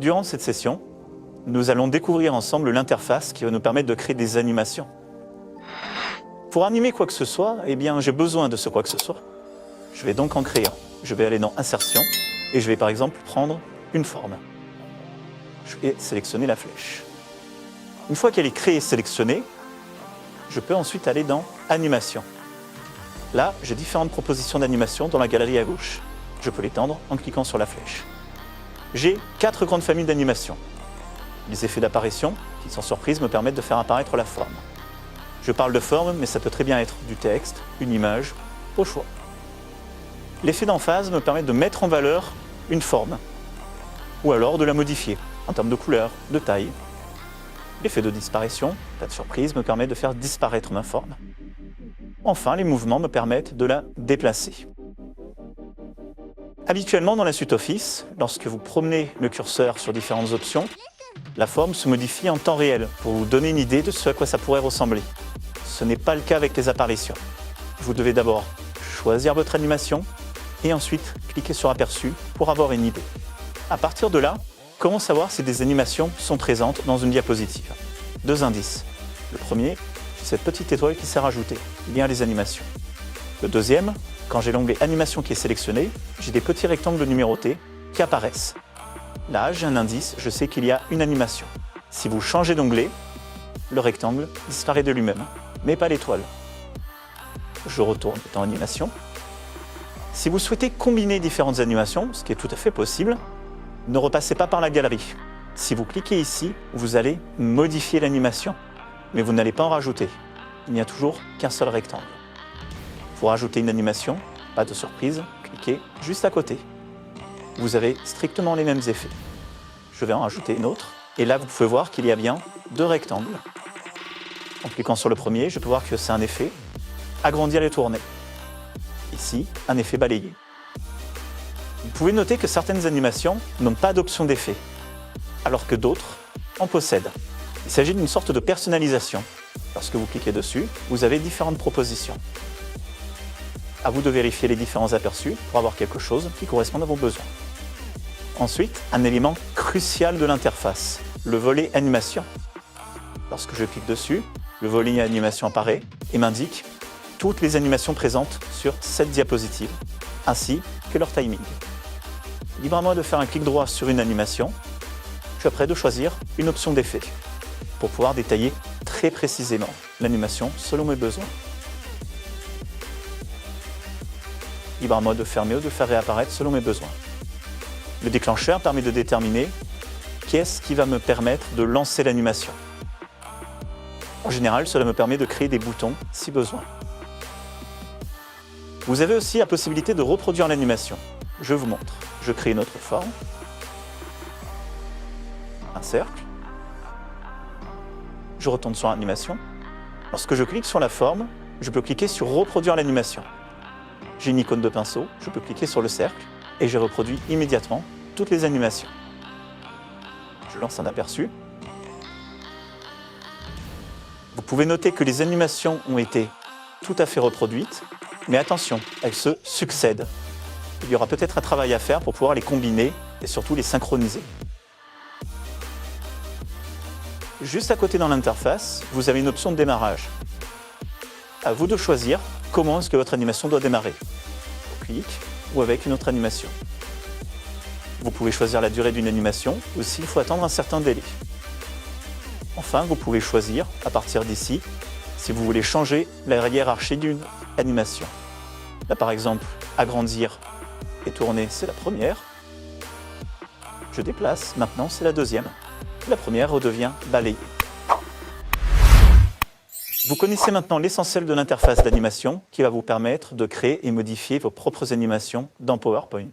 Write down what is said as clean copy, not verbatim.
durant cette session, nous allons découvrir ensemble l'interface qui va nous permettre de créer des animations. Pour animer quoi que ce soit, eh bien, j'ai besoin de ce quoi que ce soit. Je vais donc en créer un. Je vais aller dans Insertion et je vais par exemple prendre une forme. Je vais sélectionner la flèche. Une fois qu'elle est créée et sélectionnée, je peux ensuite aller dans Animation. Là, j'ai différentes propositions d'animation dans la galerie à gauche. Je peux l'étendre en cliquant sur la flèche. J'ai 4 grandes familles d'animations. Les effets d'apparition, qui sans surprise me permettent de faire apparaître la forme. Je parle de forme, mais ça peut très bien être du texte, une image, au choix. L'effet d'emphase me permet de mettre en valeur une forme, ou alors de la modifier, en termes de couleur, de taille. L'effet de disparition, pas de surprise, me permet de faire disparaître ma forme. Enfin, les mouvements me permettent de la déplacer. Habituellement, dans la suite Office, lorsque vous promenez le curseur sur différentes options, la forme se modifie en temps réel pour vous donner une idée de ce à quoi ça pourrait ressembler. Ce n'est pas le cas avec les apparitions. Vous devez d'abord choisir votre animation et ensuite cliquer sur Aperçu pour avoir une idée. À partir de là, comment savoir si des animations sont présentes dans une diapositive? 2 indices. Le premier, c'est cette petite étoile qui s'est rajoutée, lien les animations. Le deuxième, quand j'ai l'onglet Animation qui est sélectionné, j'ai des petits rectangles numérotés qui apparaissent. Là, j'ai un indice, je sais qu'il y a une animation. Si vous changez d'onglet, le rectangle disparaît de lui-même, mais pas l'étoile. Je retourne dans Animation. Si vous souhaitez combiner différentes animations, ce qui est tout à fait possible, ne repassez pas par la galerie. Si vous cliquez ici, vous allez modifier l'animation, mais vous n'allez pas en rajouter. Il n'y a toujours qu'un seul rectangle. Pour rajouter une animation, pas de surprise, cliquez juste à côté. Vous avez strictement les mêmes effets. Je vais en rajouter une autre, et là vous pouvez voir qu'il y a bien 2 rectangles. En cliquant sur le premier, je peux voir que c'est un effet agrandir et tourner. Ici, un effet balayer. Vous pouvez noter que certaines animations n'ont pas d'option d'effet, alors que d'autres en possèdent. Il s'agit d'une sorte de personnalisation. Lorsque vous cliquez dessus, vous avez différentes propositions. À vous de vérifier les différents aperçus pour avoir quelque chose qui corresponde à vos besoins. Ensuite, un élément crucial de l'interface, le volet animation. Lorsque je clique dessus, le volet animation apparaît et m'indique toutes les animations présentes sur cette diapositive, ainsi que leur timing. Libre à moi de faire un clic droit sur une animation, je suis prêt de choisir une option d'effet pour pouvoir détailler très précisément l'animation selon mes besoins. Libre à moi de fermer ou de faire réapparaître selon mes besoins. Le déclencheur permet de déterminer qu'est-ce qui va me permettre de lancer l'animation. En général, cela me permet de créer des boutons si besoin. Vous avez aussi la possibilité de reproduire l'animation. Je vous montre. Je crée une autre forme. Un cercle. Je retourne sur l'animation. Lorsque je clique sur la forme, je peux cliquer sur reproduire l'animation. J'ai une icône de pinceau, je peux cliquer sur le cercle et je reproduis immédiatement toutes les animations. Je lance un aperçu. Vous pouvez noter que les animations ont été tout à fait reproduites, mais attention, elles se succèdent. Il y aura peut-être un travail à faire pour pouvoir les combiner et surtout les synchroniser. Juste à côté dans l'interface, vous avez une option de démarrage. À vous de choisir comment est-ce que votre animation doit démarrer. Au clic ou avec une autre animation. Vous pouvez choisir la durée d'une animation ou s'il faut attendre un certain délai. Enfin, vous pouvez choisir, à partir d'ici, si vous voulez changer la hiérarchie d'une animation. Là, par exemple, agrandir et tourner, c'est la première. Je déplace, maintenant c'est la deuxième. La première redevient balayée. Vous connaissez maintenant l'essentiel de l'interface d'animation qui va vous permettre de créer et modifier vos propres animations dans PowerPoint.